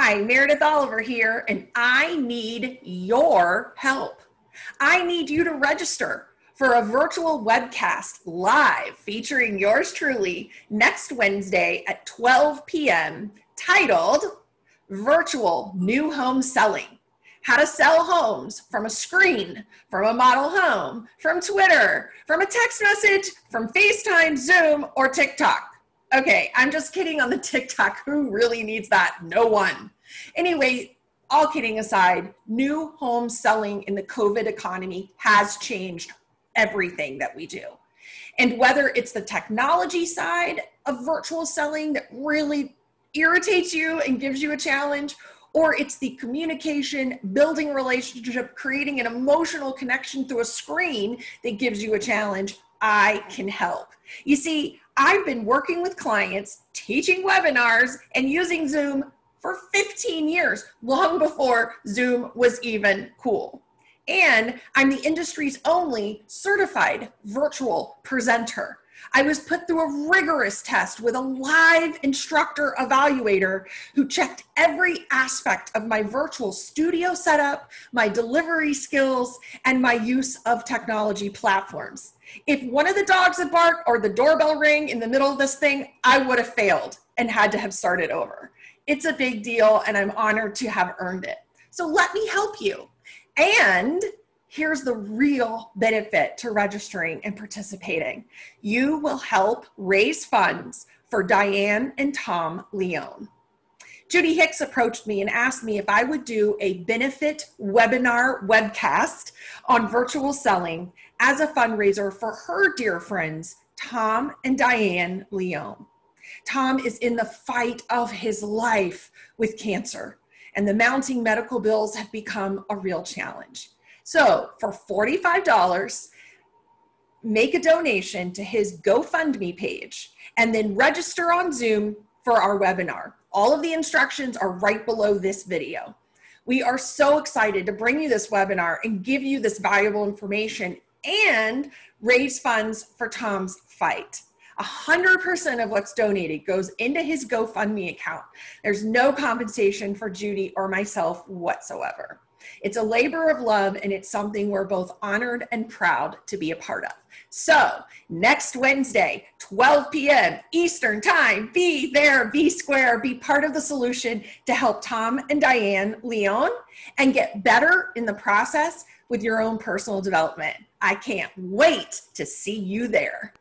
Hi, Meredith Oliver here, and I need your help. I need you to register for a virtual webcast live featuring yours truly next Wednesday at 12 p.m. titled Virtual New Home Selling. How to sell homes from a screen, from a model home, from Twitter, from a text message, from Facetime, Zoom, or TikTok. Okay, I'm just kidding on the TikTok. Who really needs that? No one. Anyway, all kidding aside, new home selling in the COVID economy has changed everything that we do. And whether it's the technology side of virtual selling that really irritates you and gives you a challenge, or it's the communication, building relationship, creating an emotional connection through a screen that gives you a challenge, I can help. You see, I've been working with clients, teaching webinars, and using Zoom for 15 years, long before Zoom was even cool. And I'm the industry's only certified virtual presenter. I was put through a rigorous test with a live instructor evaluator who checked every aspect of my virtual studio setup, my delivery skills, and my use of technology platforms. If one of the dogs had barked or the doorbell rang in the middle of this thing, I would have failed and had to have started over. It's a big deal, and I'm honored to have earned it. So let me help you. And here's the real benefit to registering and participating. You will help raise funds for Diane and Tom Leone. Judy Hicks approached me and asked me if I would do a benefit webinar webcast on virtual selling as a fundraiser for her dear friends, Tom and Diane Leone. Tom is in the fight of his life with cancer, and the mounting medical bills have become a real challenge. So for $45, make a donation to his GoFundMe page and then register on Zoom for our webinar. All of the instructions are right below this video. We are so excited to bring you this webinar and give you this valuable information and raise funds for Tom's fight. 100% of what's donated goes into his GoFundMe account. There's no compensation for Judy or myself whatsoever. It's a labor of love, and it's something we're both honored and proud to be a part of. So next Wednesday, 12 p.m. Eastern time, be there, be square, be part of the solution to help Tom and Diane Leone and get better in the process with your own personal development. I can't wait to see you there.